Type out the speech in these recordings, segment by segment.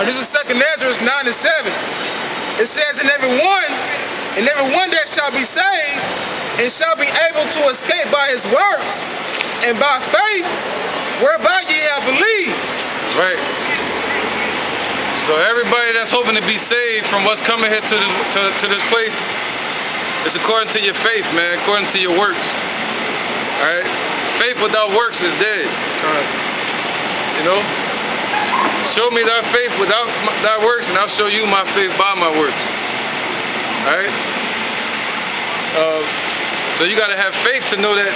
This is 2 Ezra 9:7. It says, and every one that shall be saved, and shall be able to escape by his works, and by faith, whereby ye have believed. Right. So everybody that's hoping to be saved from what's coming here to this place, it's according to your faith, man, according to your works. Alright? Faith without works is dead. You know? Show me thy faith without thy works, and I'll show you my faith by my works. Alright? So you gotta have faith to know that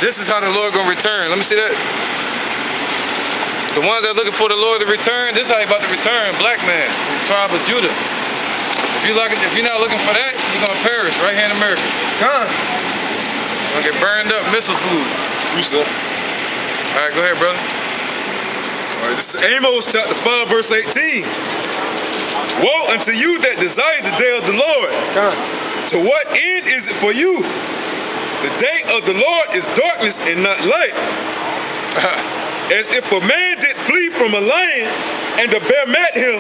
this is how the Lord gonna return. Let me see that. The ones that are looking for the Lord to return, this is how he about to return. Black man from the tribe of Judah. If you're not looking for that, you're gonna perish right here in America. You're gonna get burned up, missile food. Alright, go ahead, brother. Alright, this is Amos chapter 5, verse 18. Woe unto you that desire the day of the Lord. To what end is it for you? The day of the Lord is darkness and not light. As if a man did flee from a lion, and the bear met him,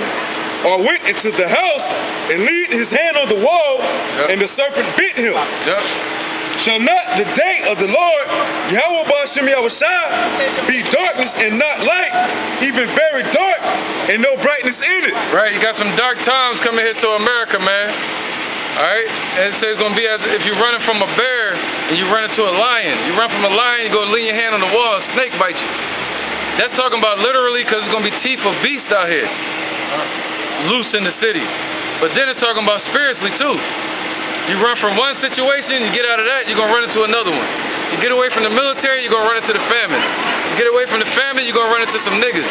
or went into the house, and laid his hand on the wall, and the serpent bit him. Shall not the day of the Lord, Yahweh Ba'ashem Yahushua, be darkness and not light, even very dark, and no brightness in it? Right, you got some dark times coming here to America, man. Alright? And it says it's going to be as if you're running from a bear, and you run into a lion. You run from a lion, you go lean your hand on the wall, a snake bites you. That's talking about literally, because it's going to be teeth of beasts out here. Loose in the city. But then it's talking about spiritually, too. You run from one situation, you get out of that, you're going to run into another one. You get away from the military, you're going to run into the famine. You get away from the famine, you're going to run into some niggas.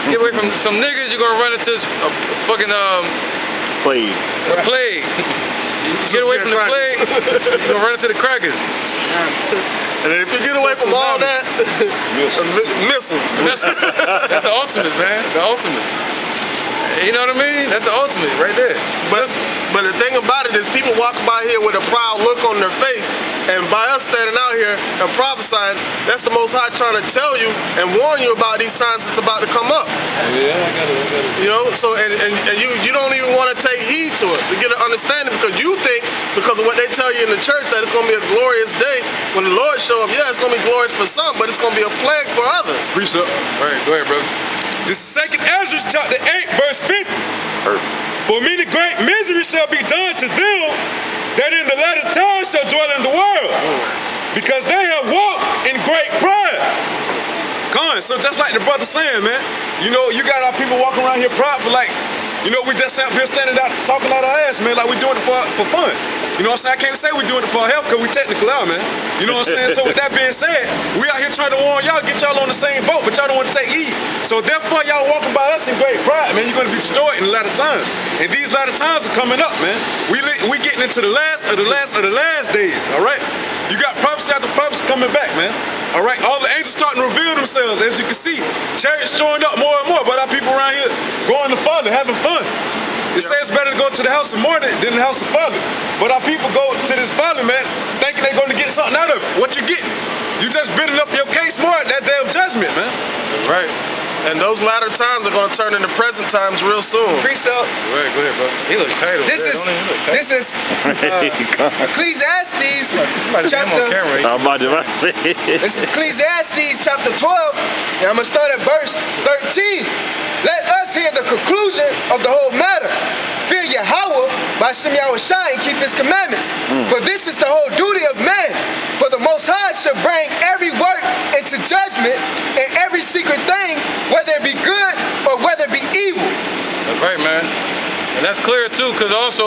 You get away from some niggas, you're going to run into a fucking, plague. A plague. You get away from the plague, you're going to run into the crackers. And if you get away from all that, missiles. That's the ultimate, man. The ultimate. You know what I mean? That's the ultimate right there. But the thing about it is people walk by here with a proud look on their face, and by us standing out here and prophesying, that's the Most High trying to tell you and warn you about these times that's about to come up. Yeah, I got it. You know, so and you don't even want to take heed to it to get an understanding, because you think because of what they tell you in the church that it's going to be a glorious day when the Lord show up. Yeah, it's going to be glorious for some, but it's going to be a plague for others. Preach up. All right, go ahead, brother. This is 2 Ezra chapter 8, verse 50. For many great misery shall be done to them that in the latter times shall dwell in the world, because they have walked in great pride. So just like the brother saying, man, you know, you got our people walking around here prideful, like, you know, we just out here standing out talking out our ass, man, like we doing it for fun. You know what I'm saying? I can't say we're doing it for our health, because we technically are, man. You know what I'm saying? So with that being said, we out here trying to warn y'all, get y'all on the same boat, but y'all don't want to take heed. So therefore, y'all walking by us in great pride, man. You're going to be destroyed in the latter times. And these latter times are coming up, man. We getting into the last of the last days, all right? You got prophecy after prophecy coming back, man. All right? All the angels starting to reveal themselves, as you can see. Chariots showing up more and more, but our people around here going to Father, having fun. It says it's better to go to the house of mourning than the house of Father. But our people go to this Father, man, thinking they're going to get something out of it. What you getting? You just building up your case more at that day of judgment, man. Right. And those latter times are going to turn into present times real soon. Priest up. Go ahead, brother. He looks tight over there, don't he? This is Ecclesiastes chapter. I'm about to This is Ecclesiastes chapter 12, and I'm going to start at verse 13. Let us hear the conclusion of the whole matter. Fear Yahweh by Shem Yahushua and keep his commandments. For this is the whole duty of man. For the Most High shall bring every work into judgment, and every secret thing, whether it be good or whether it be evil. That's right, man. And that's clear too, because also,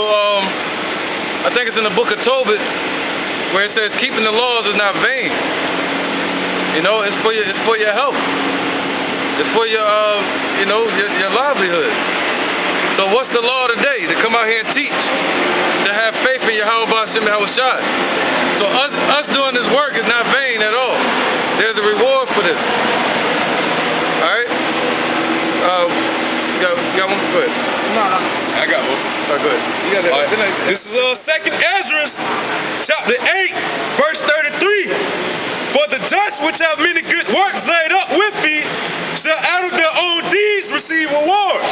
I think it's in the book of Tobit, where it says keeping the laws is not vain. You know, it's for your health. It's for your, you know, your livelihood. So what's the law today? To come out here and teach. To have faith in Yahweh Ba'ashem Yahushua. So us doing this work is not vain at all. There's a reward for this. Alright? You got one? Go ahead. No. I got one. Oh, go ahead. You got that. Right. This is 2 Ezra, chapter 8, verse 33. For the just which have many good works laid up with thee shall out of their own deeds receive reward.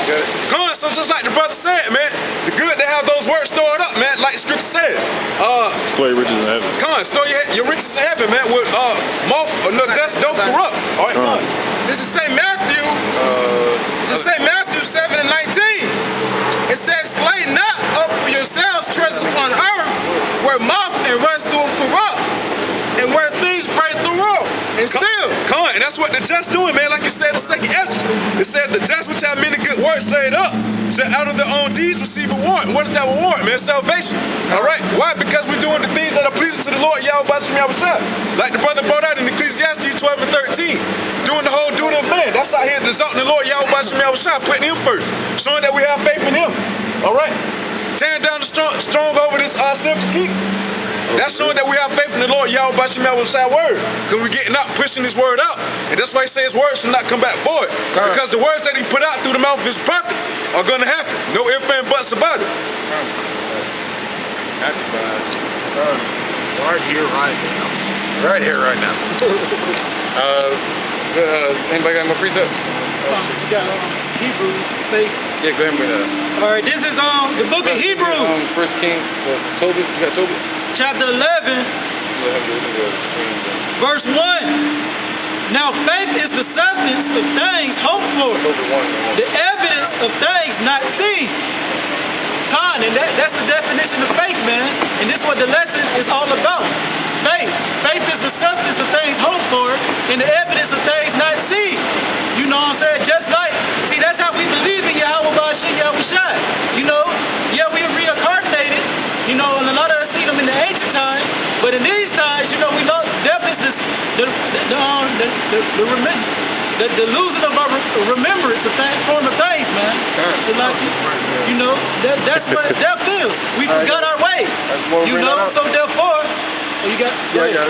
word stored up, man, like the scripture says. Store your riches in heaven. Come on, store your riches in heaven, man, with moth, no, dust don't corrupt. All right, come on. This is St. Matthew. This is St. Matthew 7:19. It says, lay not up for yourselves treasures on earth, where moth and rust do corrupt, and where thieves break through and steal. Come on, and that's what the just doing, man. Like it said in the second Ezra. It said the just which have many good works laid up, said out of their own deeds receive a reward. What is that reward, man? Salvation. All right. Why? Because we're doing the things that are pleasing to the Lord, Yahweh Bashim Yahweh. Like the brother brought out in Ecclesiastes 12:13. Doing the whole duty of man. That's out here exalting the Lord, Yahweh Bashim Yahweh, putting him first. Showing that we have faith in him. All right. Tearing down the strong over this self-keep. That's showing that we have faith in the Lord, Yahweh Bashim Yahweh word. Because we're getting out, pushing his word out. And that's why he says his words should not come back void. Because the words that he put out through the mouth of his prophet are going to happen. No ifs and buts about it. Right here, right now. Right here, right now. Anybody got more precepts? Hebrews, faith. Yeah, go ahead and bring that up. All right, this is the book of Hebrews, First Kings, Tobit, you got Tobit? chapter 11, verse 1. Now faith is the substance of things hoped for, the evidence of things not seen. And that's the definition of faith, man. And this is what the lesson is all about. Faith. Faith is the substance of things hoped for and the evidence of things not seen. You know what I'm saying? Just like, see, that's how we believe in Yahweh Bashim Yahweh. You know, yeah, we are reincarnated, you know, and a lot of us see them in the ancient times, but in these times, you know, we know definitely the losing of our remembrance, the form of things, man. It's like, you know, that's what death is. We forgot our way. You know, so therefore, you got it. Go ahead.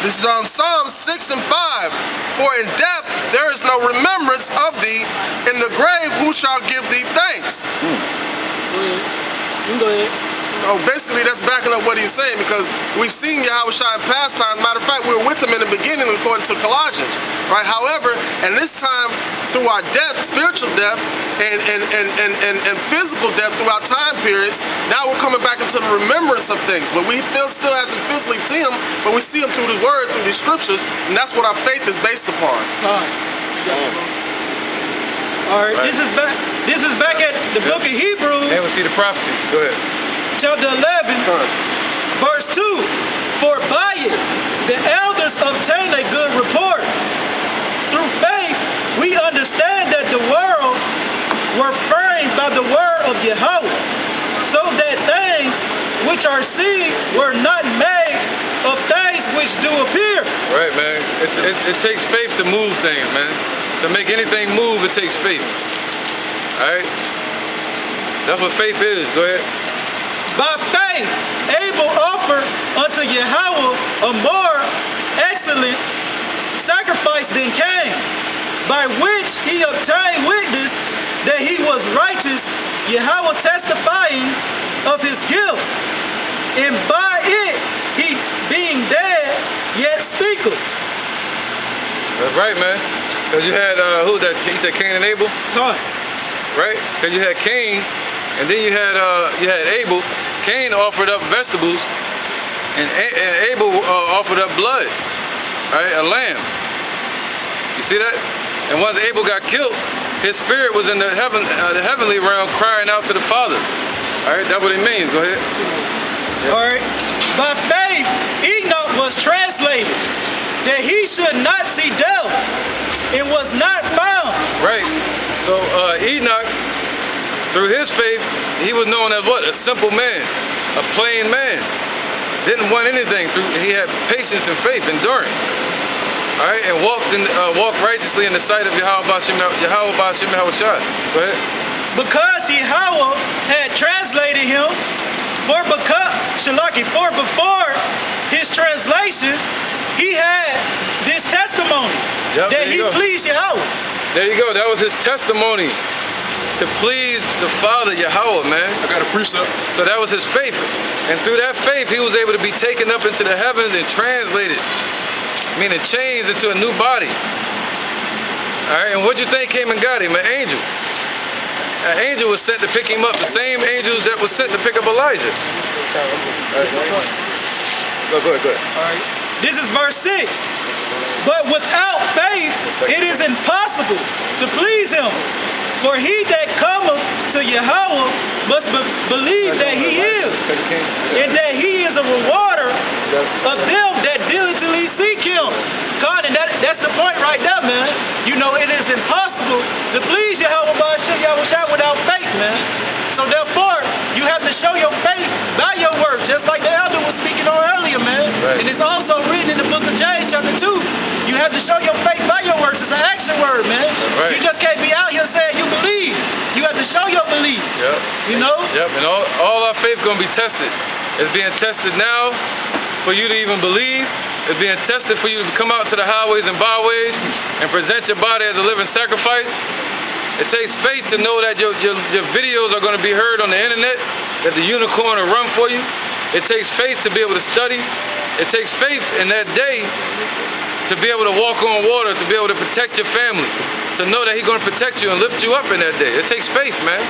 This is on Psalm 6:5. For in death there is no remembrance of thee. In the grave who shall give thee thanks? Go ahead. You can go ahead. Oh, basically, that's backing up what he's saying, because we've seen Yahweh Shai in past times. Matter of fact, we were with him in the beginning according to Colossians, right? However, and this time, through our death, spiritual death, and physical death throughout time periods, now we're coming back into the remembrance of things. But we still have to physically see him, but we see him through the word, through these scriptures, and that's what our faith is based upon. All right, this is back at the book of Hebrews. And we see the prophecy. Go ahead. Chapter 11, verse 2. For by it the elders obtained a good report. Through faith we understand that the world were framed by the word of Yahweh, so that things which are seen were not made of things which do appear. Right, man. It takes faith to move things, man. To make anything move, it takes faith. All right? That's what faith is. Go ahead. By faith, Abel offered unto Yahweh a more excellent sacrifice than Cain, by which he obtained witness that he was righteous, Yahweh testifying of his guilt. And by it, he being dead, yet speaketh. That's right, man. Because you had, who that? You said Cain and Abel? Right? Because you had Cain, and then you had Abel. Cain offered up vegetables, and Abel offered up blood, right? A lamb. You see that? And once Abel got killed, his spirit was in the heavenly realm crying out to the Father. All right, that's what it means. Go ahead. Yeah. All right. By faith, Enoch was translated that he should not see death, and was not found. Right. So Enoch, through his faith, he was known as what? A simple man, a plain man. Didn't want anything. He had patience and faith, endurance. All right, and walked righteously in the sight of Yahweh Bashim Yahweh Shai. Go ahead. Because Yahweh had translated him, for before his translation, he had this testimony that he pleased Yahweh. There you go. That was his testimony. To please the Father, Yahweh, man. I got a precept. So that was his faith. And through that faith, he was able to be taken up into the heavens and translated. Meaning changed into a new body. All right, and what do you think came and got him? An angel. an angel was sent to pick him up, the same angels that was sent to pick up Elijah. Go ahead. This is verse 6. But without faith it is impossible to please him. For he that cometh to Yahweh must believe that he is, and that he is a rewarder of them that diligently seek him. God, and that's the point right there, man. You know, it is impossible to please Yahweh without faith, man. So therefore, you have to show your faith by your works, just like the elder was speaking on earlier, man. Right. And it's also written in the book of James, chapter 2. You have to show your faith by your works. It's an action word, man. Right. You just can't be out here saying you believe. You have to show your belief. Yep. You know? Yep, and all our faith going to be tested. It's being tested now for you to even believe. It's being tested for you to come out to the highways and byways and present your body as a living sacrifice. It takes faith to know that your videos are going to be heard on the internet, that the unicorn will run for you. It takes faith to be able to study. It takes faith in that day to be able to walk on water, to be able to protect your family, to know that he's going to protect you and lift you up in that day. It takes faith, man.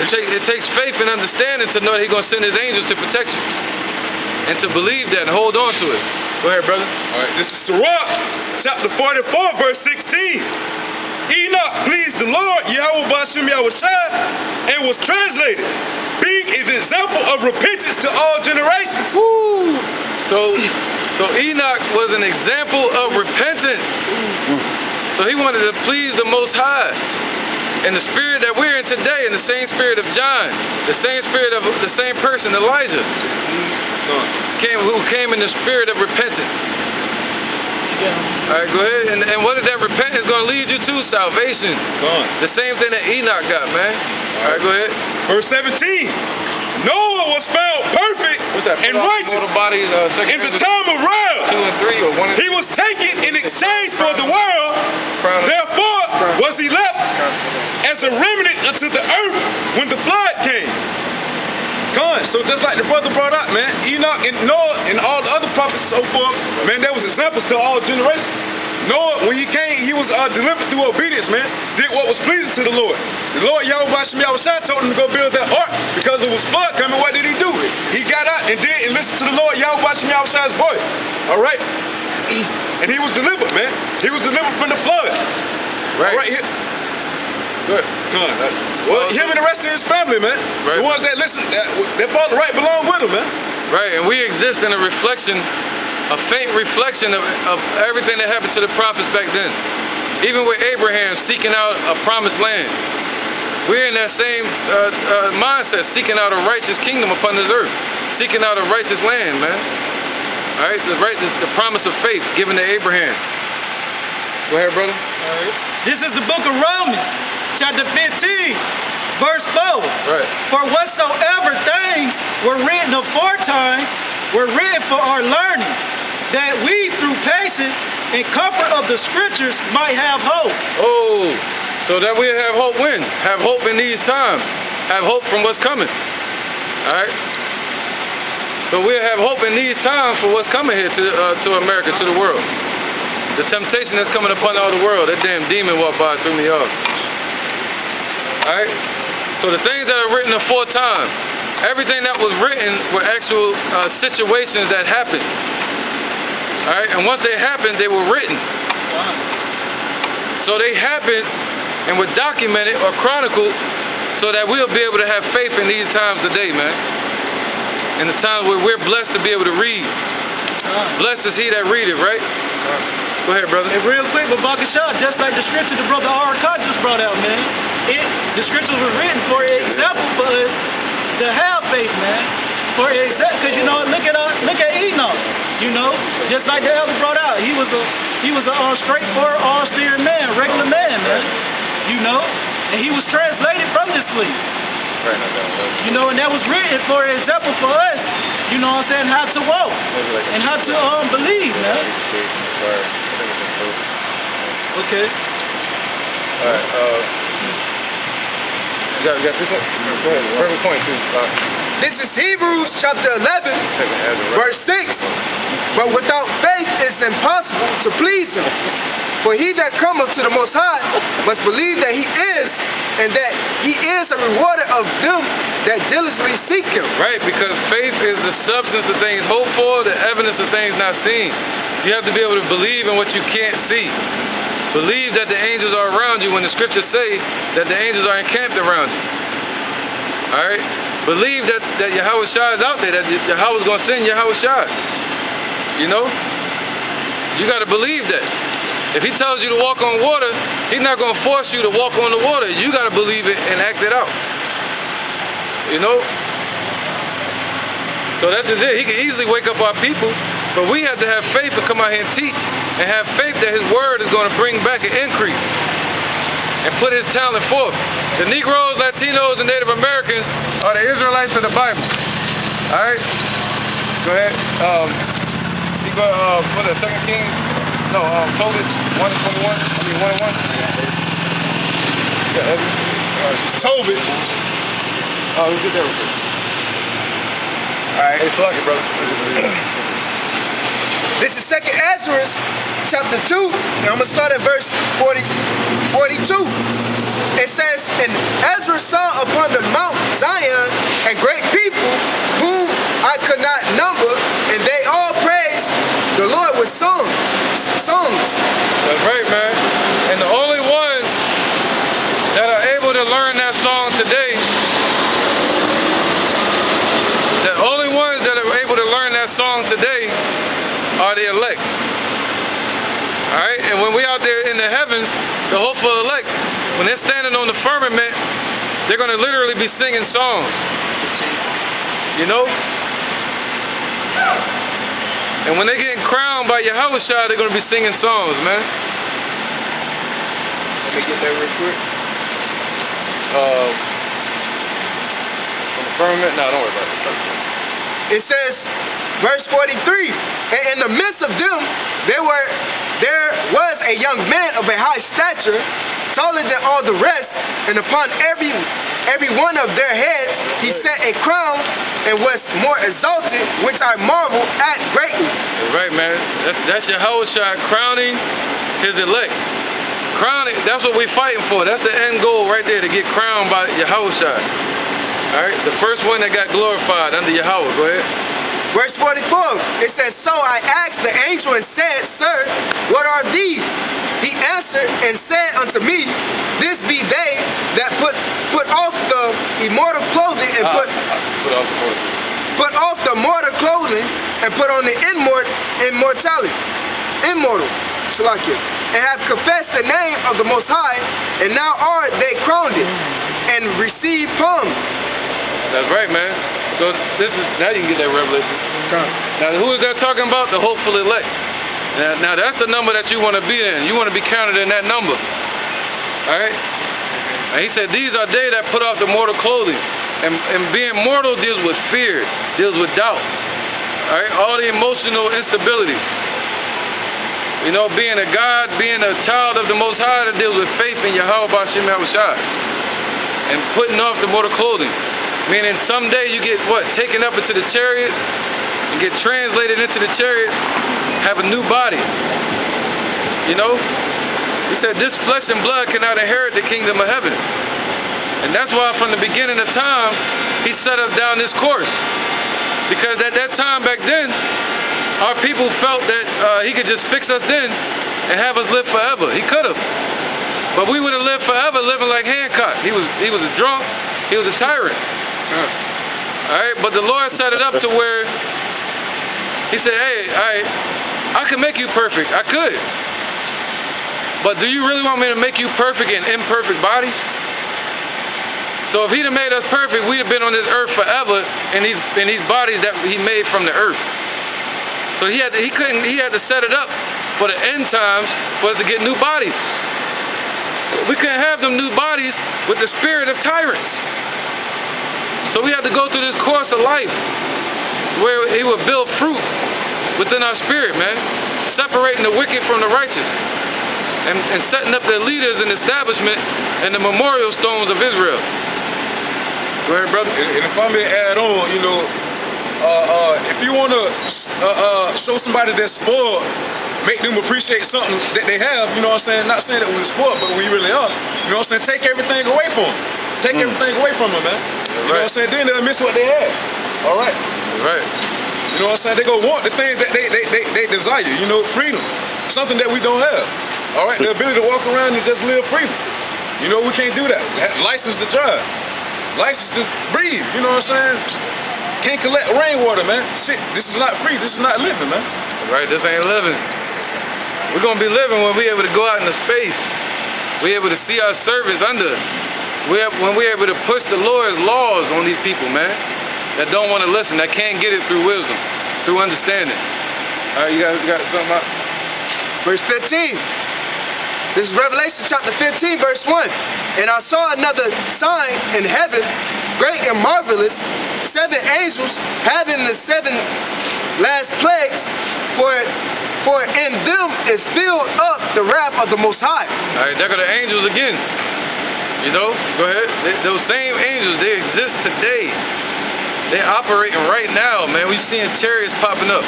It takes faith and understanding to know that he's going to send his angels to protect you and to believe that and hold on to it. Go ahead, brother. All right, this is Sirach, chapter 44, verse 16. Enoch pleased the Lord, Yahweh Bashim Yahushua, and was translated. Being is an example of repentance to all generations. Woo! So Enoch was an example of repentance. So he wanted to please the Most High. And the spirit that we're in today, and the same spirit of John, the same spirit of the same person, Elijah, who came in the spirit of repentance. All right, go ahead. And what is that repentance going to lead you to? Salvation. The same thing that Enoch got, man. All right, go ahead. Verse 17. Noah was found perfect and righteous in the time of wrath. 2 and 3 or 1 and 3. He was taken in exchange for the world. Therefore was he left as a remnant unto the earth when the flood came. So just like the brother brought up, man, Enoch and Noah and all the other prophets and so forth, man, that was examples to all generations. Noah, when he came, he was delivered through obedience, man. Did what was pleasing to the Lord. The Lord Yahweh Bashim Yahushua told him to go build that ark because there was flood coming. What did he do? He got out and did and listened to the Lord Yahweh Bashim Yahushua's voice. All right? And he was delivered, man. He was delivered from the flood. Right. All right here. Good. Well, him and the rest of his family, man. Right. The ones that listen, that father right belong with him, man. Right, and we exist in a reflection, a faint reflection of everything that happened to the prophets back then. Even with Abraham seeking out a promised land. We're in that same mindset, seeking out a righteous kingdom upon this earth. Seeking out a righteous land, man. All right, the promise of faith given to Abraham. Go ahead, brother. All right. This is the book of Romans, chapter 15, verse 4. Right. For whatsoever things were written aforetime were written for our learning, that we through patience and comfort of the scriptures might have hope. Oh, so that we have hope when? Have hope in these times. Have hope from what's coming. All right? So we'll have hope in these times for what's coming here to America, to the world. The temptation that's coming upon all the world. That damn demon walked by and threw me off. Alright? So the things that are written aforetime, everything that was written were actual situations that happened. Alright? And once they happened, they were written. So they happened and were documented or chronicled so that we'll be able to have faith in these times today, man. In the times where we're blessed to be able to read. Blessed is he that readeth, right? Go ahead, brother. And real quick, but Bakashah, just like the scripture the brother Arakad just brought out, man. The scriptures were written for an example for us to have faith, man. For example, because you know, look at Enoch. You know, just like the elder brought out, he was a straightforward, austere man, regular man, man. You know, and he was translated from this sleep. You know, and that was written for an example for us. You know what I'm saying? How to walk and how to believe, man. Okay. All right. You got this one? Go ahead. Perfect point, too. This is Hebrews chapter 11, verse 6. But without faith it's impossible to please him. For he that cometh to the Most High must believe that he is, and that he is a rewarder of them that diligently seek him. Right, because faith is the substance of things hoped for, the evidence of things not seen. You have to be able to believe in what you can't see. Believe that the angels are around you when the scriptures say that the angels are encamped around you. All right? Believe that Yahweh Shai is out there, that Yahweh is going to send Yahweh Shai. You know? You got to believe that. If he tells you to walk on water, he's not going to force you to walk on the water. You got to believe it and act it out. You know? So that's just it. He can easily wake up our people, but we have to have faith to come out here and teach and have faith that his word is going to bring back an increase and put his talent forth. The Negroes, Latinos, and Native Americans are the Israelites of the Bible. All right? Go ahead. You go, what is it, 2 Kings? No, Tobit 1:21. I mean 1:1. Yeah, Tobit. Oh, we get there real quick. All right, it's lucky, brother. This is 2nd Ezra, chapter 2, and I'm going to start at verse 42. It says, and Ezra saw upon the Mount Zion a great people whom I could not number, and they all praised the Lord with songs. That's right, man. And the only ones that are able to learn that song today, the only ones that are able to learn that song today are the elect. All right? And when we out there in the heavens, the hopeful elect, when they're standing on the firmament, they're going to literally be singing songs. You know? And when they're getting crowned by Yahweh Shai, they're going to be singing songs, man. Let me get that real quick. On the firmament? No, don't worry about it. It says, verse 43, and in the midst of them, there was a young man of a high stature, taller than all the rest, and upon every one of their heads he set a crown, and was more exalted, which I marvel at greatly. Right, man. That's Yahweh Shai crowning his elect. Crowning, that's what we're fighting for. That's the end goal right there, to get crowned by Yahweh Shai. All right, the first one that got glorified under Yahweh. Go ahead. Verse 44, it says, so I asked the angel and said, Sir, what are these? He answered and said unto me, this be they that put off the immortal clothing and put off the mortal clothing and put on the immortal, and have confessed the name of the Most High, and now are they crowned and receive palms. That's right, man. So now you can get that revelation. Now who is that talking about? The hopeful elect. Now that's the number that you want to be in. You want to be counted in that number. All right? And he said, these are they that put off the mortal clothing. And being mortal deals with fear, deals with doubt. All right? All the emotional instability. You know, being a God, being a child of the Most High, that deals with faith in Yahweh B'Shem Yahushua. And putting off the mortal clothing. Meaning someday you get taken up into the chariot and get translated into the chariot, have a new body. You know? He said this flesh and blood cannot inherit the kingdom of heaven. And that's why from the beginning of time, he set us down this course. Because at that time back then, our people felt that he could just fix us in and have us live forever. He could have. But we would have lived forever living like Hancock. He was a drunk. He was a tyrant. All right, but the Lord set it up to where he said, hey, I can make you perfect. I could. But do you really want me to make you perfect in imperfect bodies? So if he'd have made us perfect, we'd have been on this earth forever in these bodies that he made from the earth. So he had to set it up for the end times for us to get new bodies. We couldn't have them new bodies with the spirit of tyrants. So we had to go through this course of life where he would build fruit within our spirit, man. Separating the wicked from the righteous. And setting up the leaders and establishment and the memorial stones of Israel. Go ahead, brother. And if I may add on, you know, if you want to show somebody that's spoiled, make them appreciate something that they have, you know what I'm saying? Not saying that we're spoiled, but we really are. You know what I'm saying? Take everything away from them. take everything away from them, man. You know what I'm saying? Then they'll miss what they had. All right. Right. You know what I'm saying? They gonna want the things that they desire. You know, freedom, something that we don't have. All right, the ability to walk around and just live freely. You know, we can't do that. License to drive, license to breathe. You know what I'm saying? Can't collect rainwater, man. Shit, this is not free. This is not living, man. Right. This ain't living. We're gonna be living when we're able to go out into space. We're able to see our service under us. When we're able to push the Lord's laws on these people, man, that don't want to listen, that can't get it through wisdom, through understanding. All right, you guys got something out? Verse 15. This is Revelation chapter 15, verse 1. And I saw another sign in heaven, great and marvelous, 7 angels having the 7 last plagues, for in them is filled up the wrath of the Most High. All right, there go the angels again. You know, go ahead. Those same angels, they exist today. They're operating right now, man. We're seeing chariots popping up.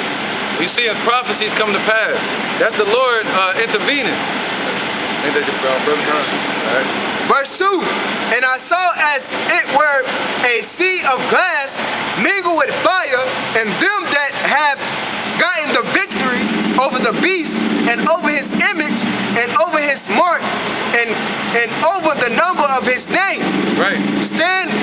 We're seeing prophecies come to pass. That's the Lord intervening. Ain't that your brother? All right. Verse 2. And I saw as it were a sea of glass mingled with fire, and them that have gotten the victory over the beast, and over his image, and over his mark, and over the number of his name. Right.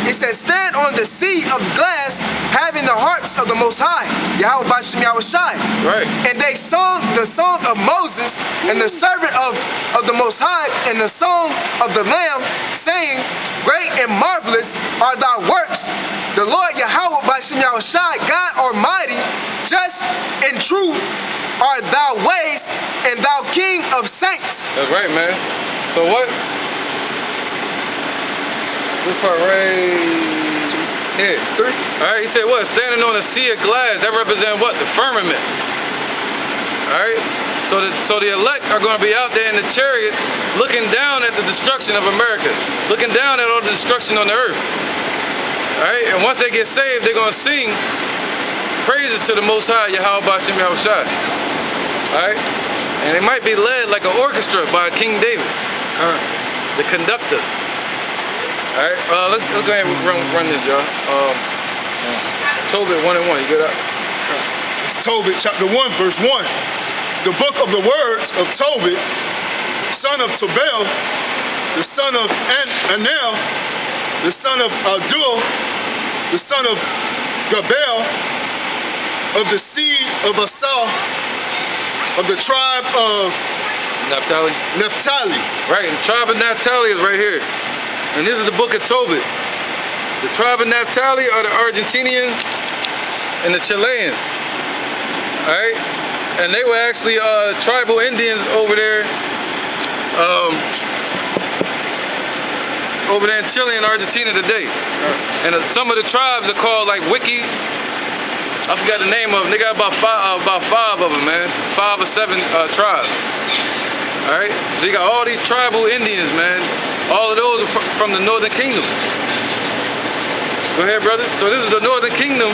It says, stand on the sea of glass, having the harps of the Most High, Yahweh Bashem Yahweh Shai. Right. And they sung the song of Moses, and the servant of the Most High, and the song of the Lamb, saying, great and marvelous are thy works, the Lord Yahweh Bashem Yahweh Shai, God Almighty, just and true are thy ways, and thou King of saints. That's right, man. So what? This part right here. 3. All right, he said what? Standing on a sea of glass. That represents what? The firmament. All right. So the elect are going to be out there in the chariot, looking down at the destruction of America, looking down at all the destruction on the earth. All right. And once they get saved, they're going to sing praises to the Most High, Yahweh Bashem Yahweh Shai. All right. And it might be led like an orchestra by King David, the conductor. All right, let's go ahead and run this, y'all. Tobit 1:1, you get up? Tobit chapter 1, verse 1. The book of the words of Tobit, son of Tobel, the son of Anel, the son of Adul, the son of Gabel, of the seed of Asaph, of the tribe of Naphtali. Right, the tribe of Naphtali is right here. And this is the book of Tobit. The tribe of Naphtali are the Argentinians and the Chileans. Alright? And they were actually tribal Indians over there. Over there in Chile and Argentina today. And some of the tribes are called like Wiki. I forgot the name of them. They got about five of them, man. 5 or 7 tribes. Alright? So you got all these tribal Indians, man. All of those are from the Northern Kingdom. Go ahead, brother. So this is the Northern Kingdom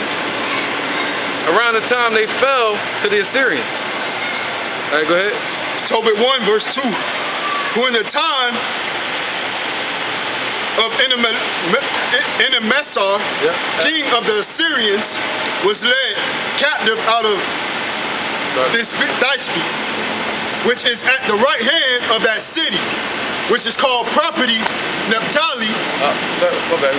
around the time they fell to the Assyrians. Alright, go ahead. Tobit 1, verse 2. Who in the time of Enemessar, king of the Assyrians, was led captive out of Thisbe, which is at the right hand of that city, which is called property Naphtali. My bad.